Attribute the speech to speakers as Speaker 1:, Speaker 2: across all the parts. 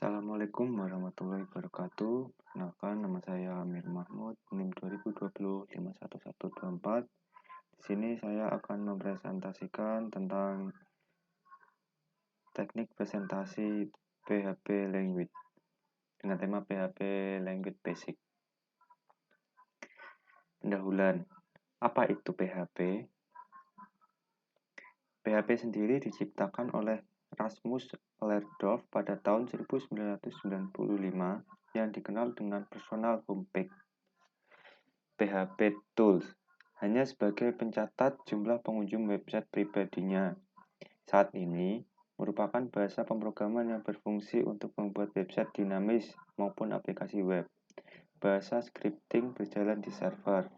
Speaker 1: Assalamualaikum warahmatullahi wabarakatuh. Perkenalkan, nama saya Amir Mahmud, NIM 2020 51124. Di sini saya akan mempresentasikan tentang teknik presentasi PHP Language dengan tema PHP Language Basic. Pendahuluan, apa itu PHP? PHP sendiri diciptakan oleh Rasmus Lerdorf pada tahun 1995 yang dikenal dengan Personal Homepage. PHP Tools hanya sebagai pencatat jumlah pengunjung website pribadinya. Saat ini merupakan bahasa pemrograman yang berfungsi untuk membuat website dinamis maupun aplikasi web. Bahasa scripting berjalan di server.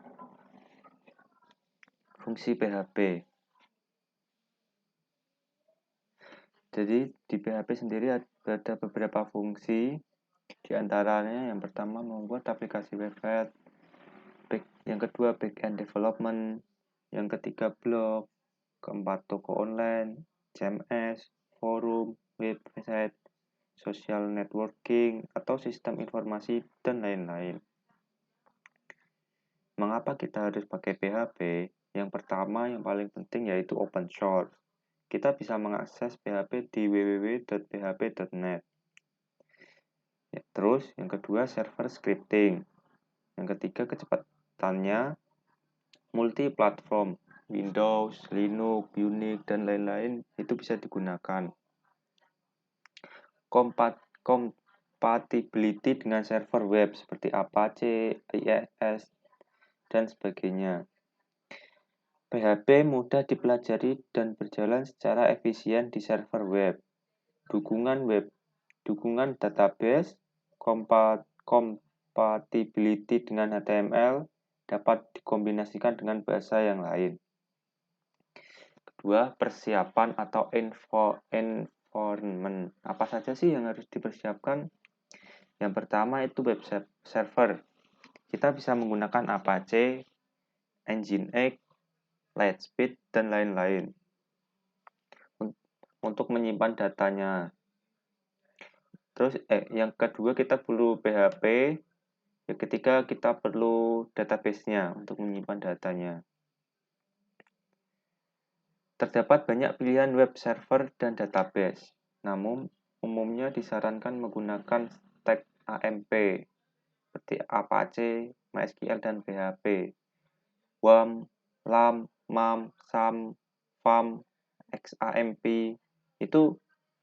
Speaker 1: Fungsi PHP. Jadi di PHP sendiri ada beberapa fungsi. Di antaranya yang pertama membuat aplikasi website, yang kedua backend development, yang ketiga blog, keempat toko online, CMS, forum, website, social networking, atau sistem informasi, dan lain-lain. Mengapa kita harus pakai PHP? Yang pertama, yang paling penting yaitu open source. Kita bisa mengakses PHP di www.php.net. Terus, yang kedua, server scripting. Yang ketiga, kecepatannya multi-platform. Windows, Linux, Unix, dan lain-lain itu bisa digunakan. Compatibility dengan server web seperti Apache, IIS, dan sebagainya. PHP mudah dipelajari dan berjalan secara efisien di server web. Dukungan database, compatibility dengan HTML dapat dikombinasikan dengan bahasa yang lain. Kedua, persiapan atau environment. Apa saja sih yang harus dipersiapkan? Yang pertama itu web server. Kita bisa menggunakan Apache, Nginx, Lightspeed, dan lain-lain untuk menyimpan datanya. Terus yang kedua kita perlu PHP. Yang ketiga kita perlu database-nya untuk menyimpan datanya. Terdapat banyak pilihan web server dan database. Namun umumnya disarankan menggunakan stack AMP seperti Apache, MySQL, dan PHP. WAM, LAM, MAM, SAM, FAM, XAMPP itu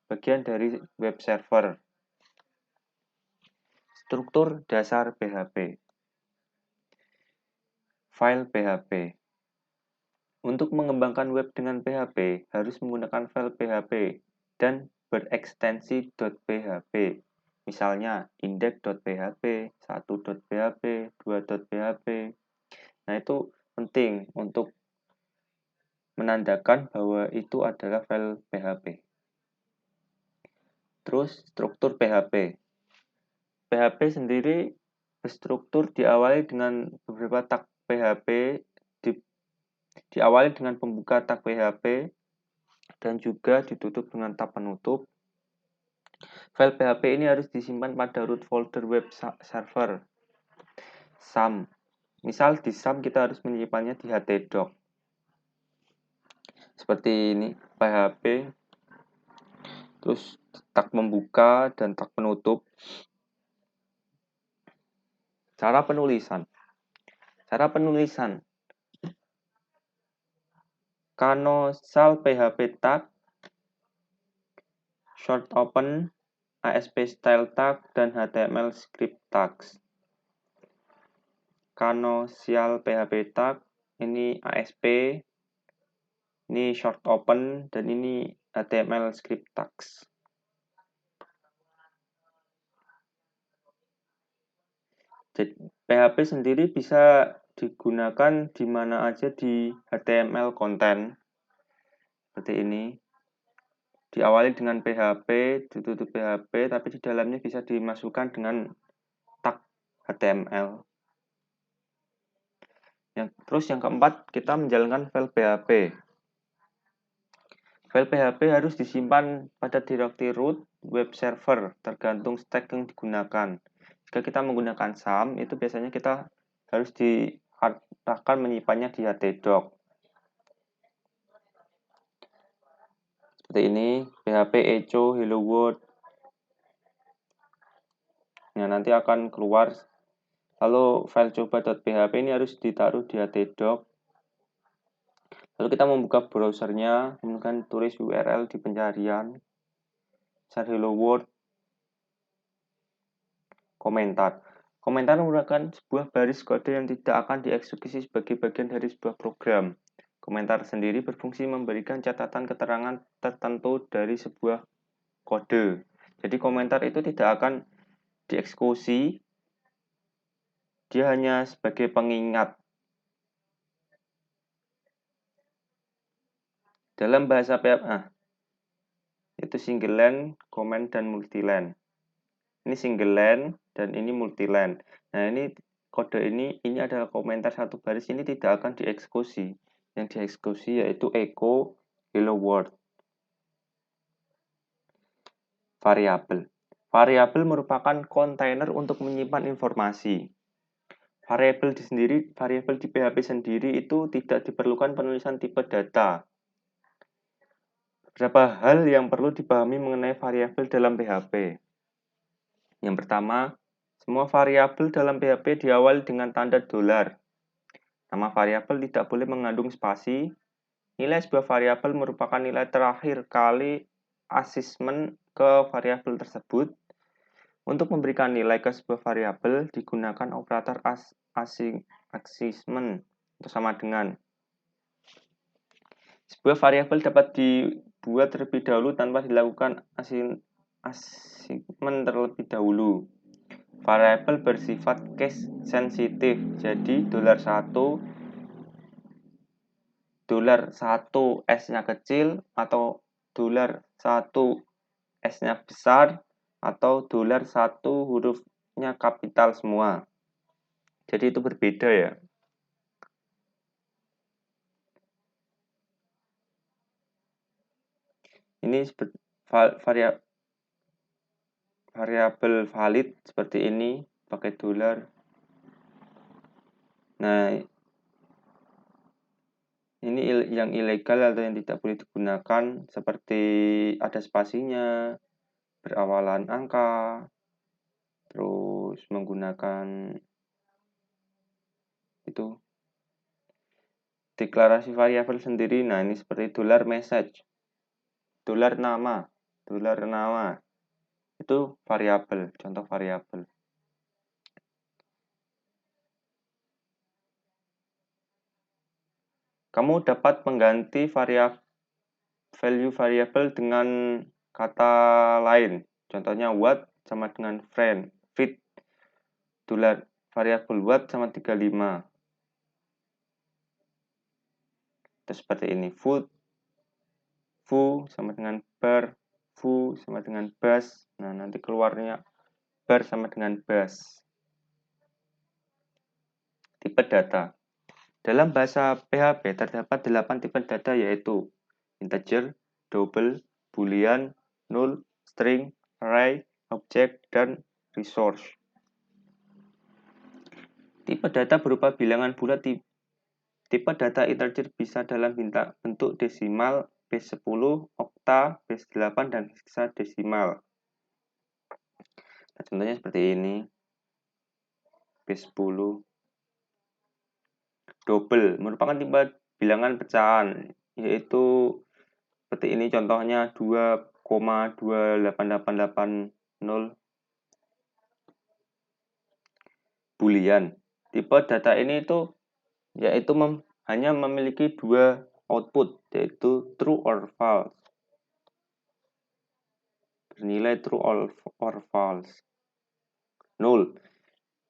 Speaker 1: bagian dari web server. Struktur dasar PHP. File PHP. Untuk mengembangkan web dengan PHP harus menggunakan file PHP dan berekstensi .php. Misalnya index.php, 1.php, 2.php. Nah, itu penting untuk menandakan bahwa itu adalah file PHP. Terus struktur PHP. PHP sendiri berstruktur diawali dengan beberapa tag PHP, diawali dengan pembuka tag PHP dan juga ditutup dengan tab penutup. File PHP ini harus disimpan pada root folder web server. SAM. Misal di SAM kita harus menyimpannya di htdoc. Seperti ini, PHP. Terus tag membuka dan tag penutup. Cara penulisan. Canosal PHP tag, short open, ASP style tag, dan HTML script tags. Canonical PHP tag, ini ASP, ini short open, dan ini HTML script tags. Jadi, PHP sendiri bisa digunakan di mana aja di HTML konten. Seperti ini. Diawali dengan PHP, ditutup PHP, tapi di dalamnya bisa dimasukkan dengan tag HTML. Terus yang keempat, kita menjalankan file PHP. File PHP harus disimpan pada direktori root web server, tergantung stack yang digunakan. Jika kita menggunakan SAM, itu biasanya kita harus diarahkan menyimpannya di htdoc. Seperti ini, PHP echo hello world. Nah, nanti akan keluar. Lalu file coba.php ini harus ditaruh di htdoc. Lalu kita membuka browsernya, kemudian tulis URL di pencarian, cari hello world, komentar. Komentar merupakan sebuah baris kode yang tidak akan dieksekusi sebagai bagian dari sebuah program. Komentar sendiri berfungsi memberikan catatan keterangan tertentu dari sebuah kode. Jadi komentar itu tidak akan dieksekusi, dia hanya sebagai pengingat. Dalam bahasa PHP, itu single line, comment, dan multiline. Ini single line dan ini multiline. Nah, ini kode ini adalah komentar satu baris, ini tidak akan dieksekusi. Yang dieksekusi yaitu echo hello world. Variabel. Variabel merupakan kontainer untuk menyimpan informasi. Variabel di PHP sendiri itu tidak diperlukan penulisan tipe data. Beberapa hal yang perlu dipahami mengenai variabel dalam PHP. Yang pertama, semua variabel dalam PHP diawali dengan tanda $. Nama variabel tidak boleh mengandung spasi. Nilai sebuah variabel merupakan nilai terakhir kali asesmen ke variabel tersebut. Untuk memberikan nilai ke sebuah variabel digunakan operator asesmen atau sama dengan. Sebuah variabel dapat dibuat terlebih dahulu tanpa dilakukan asesmen terlebih dahulu. Variabel bersifat case sensitif, jadi $1 $1 S-nya kecil atau $1 S-nya besar atau $1 hurufnya kapital semua. Jadi itu berbeda ya. Ini variabel valid seperti ini pakai $. Nah, ini yang ilegal atau yang tidak boleh digunakan seperti ada spasinya, berawalan angka, terus menggunakan itu deklarasi variabel sendiri. Nah, ini seperti $message, $nama itu variabel, contoh variabel. Kamu dapat mengganti value variabel dengan kata lain. Contohnya what sama dengan friend, fit, variabel what sama 35. Terus seperti ini, food, foo sama dengan bar, foo sama dengan bus. Nah, nanti keluarnya bar sama dengan bus. Tipe data. Dalam bahasa PHP terdapat 8 tipe data yaitu integer, double, boolean, null, string, array, object, dan resource. Tipe data berupa bilangan bulat. Tipe data integer bisa dalam bentuk desimal, base 10, okta, base 8, dan hexadesimal. Nah, contohnya seperti ini. Base 10. Double merupakan tipe bilangan pecahan, yaitu seperti ini contohnya 2,28880. Boolean. Tipe data ini yaitu hanya memiliki dua output, yaitu true or false. Bernilai true or false. Null.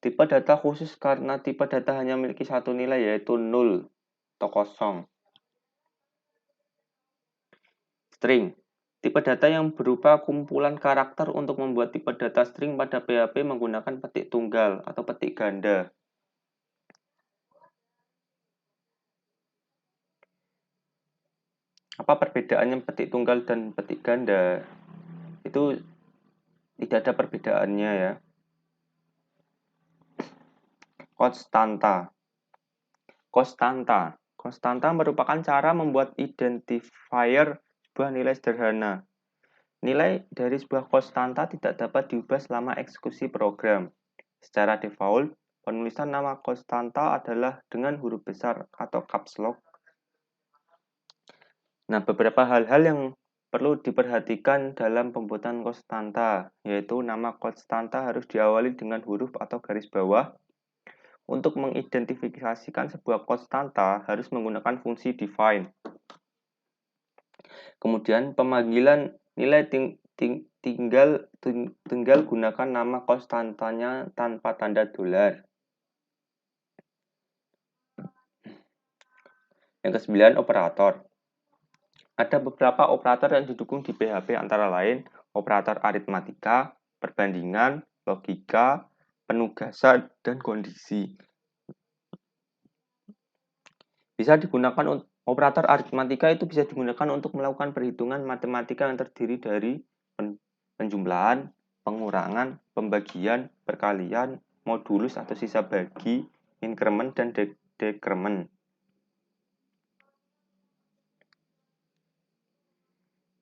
Speaker 1: Tipe data khusus karena tipe data hanya memiliki satu nilai, yaitu null atau kosong. String. Tipe data yang berupa kumpulan karakter. Untuk membuat tipe data string pada PHP menggunakan petik tunggal atau petik ganda. apa perbedaannya petik tunggal dan petik ganda? Itu tidak ada perbedaannya ya. Konstanta. Konstanta merupakan cara membuat identifier sebuah nilai sederhana. Nilai dari sebuah konstanta tidak dapat diubah selama eksekusi program. Secara default, penulisan nama konstanta adalah dengan huruf besar atau caps lock. Nah, beberapa hal-hal yang perlu diperhatikan dalam pembuatan konstanta, yaitu nama konstanta harus diawali dengan huruf atau garis bawah. Untuk mengidentifikasikan sebuah konstanta harus menggunakan fungsi define. Kemudian pemanggilan nilai tinggal gunakan nama konstantanya tanpa tanda dolar. Yang ke-9, operator. Ada beberapa operator yang didukung di PHP antara lain operator aritmatika, perbandingan, logika, penugasan, dan kondisi. Bisa digunakan operator aritmatika itu bisa digunakan untuk melakukan perhitungan matematika yang terdiri dari penjumlahan, pengurangan, pembagian, perkalian, modulus atau sisa bagi, increment, dan decrement.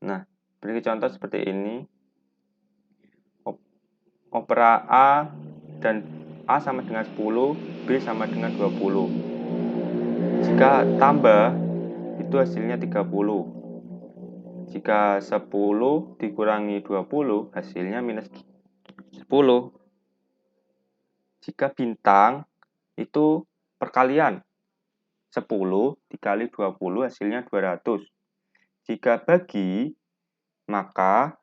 Speaker 1: Nah, beri contoh seperti ini. Opera A dan A sama dengan 10, B sama dengan 20. Jika tambah, itu hasilnya 30. Jika 10 dikurangi 20, hasilnya minus 10. Jika bintang, itu perkalian. 10 dikali 20 hasilnya 200. Jika bagi, maka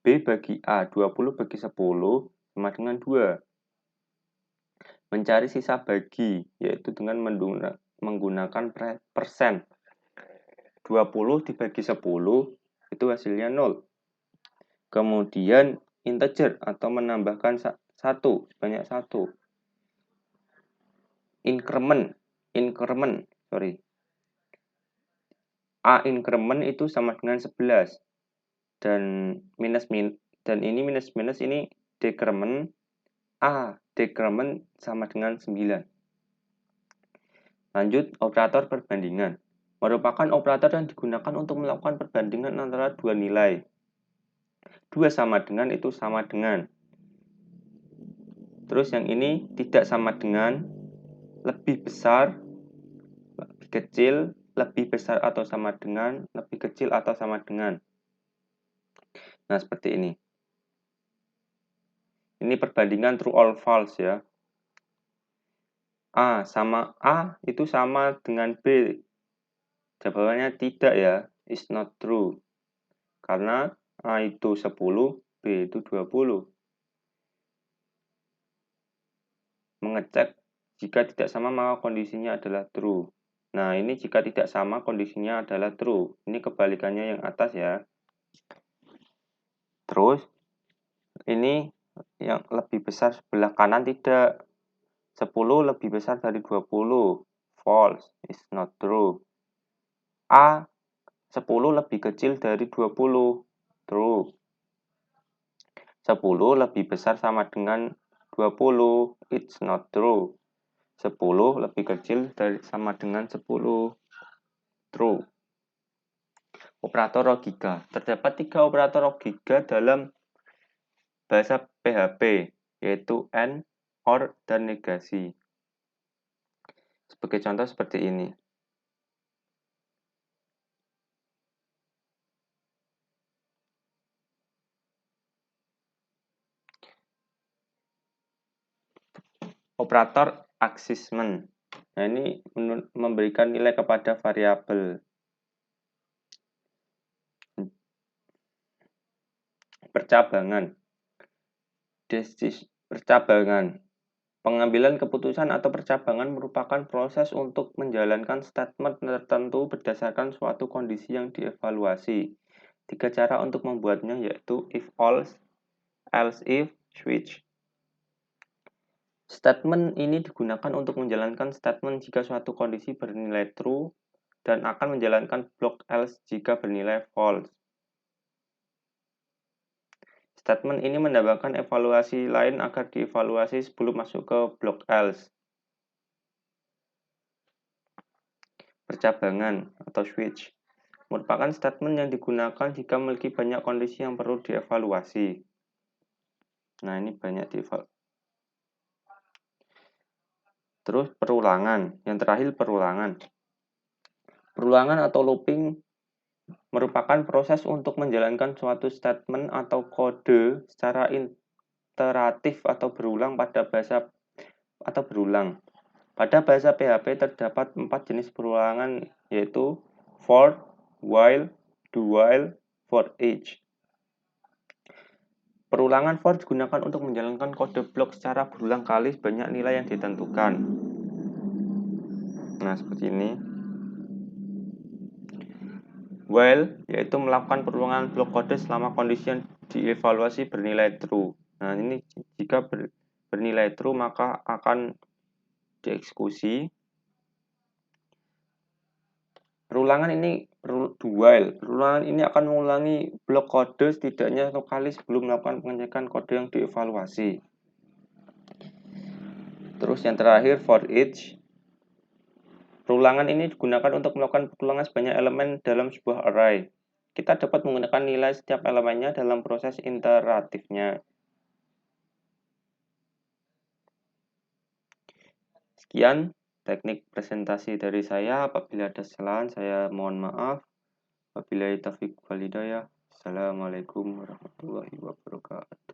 Speaker 1: B bagi A, 20 bagi 10 sama dengan 2. Mencari sisa bagi, yaitu dengan menggunakan persen. 20 dibagi 10, itu hasilnya 0. Kemudian integer atau menambahkan 1, sebanyak 1. Increment, A increment itu sama dengan 11. Dan ini minus ini decrement. A decrement sama dengan 9. Lanjut, operator perbandingan. Merupakan operator yang digunakan untuk melakukan perbandingan antara dua nilai. 2 sama dengan itu sama dengan. Terus yang ini tidak sama dengan, lebih besar, lebih kecil, lebih besar atau sama dengan, lebih kecil atau sama dengan. Nah, seperti ini. Ini perbandingan true or false ya. A itu sama dengan B. Jawabannya tidak ya, is not true. Karena A itu 10, B itu 20. Mengecek jika tidak sama maka kondisinya adalah true. Nah, ini jika tidak sama kondisinya adalah true. Ini kebalikannya yang atas ya. Terus, ini yang lebih besar sebelah kanan tidak. 10 lebih besar dari 20. False, is not true. A 10 lebih kecil dari 20. True. 10 lebih besar sama dengan 20. It's not true. 10 lebih kecil dari sama dengan 10. True. Operator logika. Terdapat 3 operator logika dalam bahasa PHP, yaitu AND, OR, dan negasi. Sebagai contoh seperti ini. Operator aksesmen. Nah, ini memberikan nilai kepada variabel. Percabangan. Percabangan. Pengambilan keputusan atau percabangan merupakan proses untuk menjalankan statement tertentu berdasarkan suatu kondisi yang dievaluasi. 3 cara untuk membuatnya yaitu if else if, switch. Statement ini digunakan untuk menjalankan statement jika suatu kondisi bernilai true dan akan menjalankan blok else jika bernilai false. Statement ini menambahkan evaluasi lain agar dievaluasi sebelum masuk ke blok else. Percabangan atau switch merupakan statement yang digunakan jika memiliki banyak kondisi yang perlu dievaluasi. Nah, ini banyak dievaluasi. Terus perulangan. Yang terakhir perulangan. Perulangan atau looping merupakan proses untuk menjalankan suatu statement atau kode secara iteratif atau berulang pada bahasa atau berulang. Pada bahasa PHP terdapat 4 jenis perulangan, yaitu for, while, do while, for each. Perulangan for digunakan untuk menjalankan kode blok secara berulang kali sebanyak nilai yang ditentukan. Nah, seperti ini. While, yaitu melakukan perulangan blok kode selama kondisi yang dievaluasi bernilai true. Nah, ini jika bernilai true maka akan dieksekusi. Perulangan ini do while. Perulangan ini akan mengulangi blok kode setidaknya satu kali sebelum melakukan pengecekan kode yang dievaluasi. Terus yang terakhir for each. Perulangan ini digunakan untuk melakukan perulangan sebanyak elemen dalam sebuah array. Kita dapat menggunakan nilai setiap elemennya dalam proses iteratifnya. Sekian teknik presentasi dari saya. Apabila ada kesalahan, saya mohon maaf. Wabillahi taufiq wal hidayah. Assalamualaikum warahmatullahi wabarakatuh.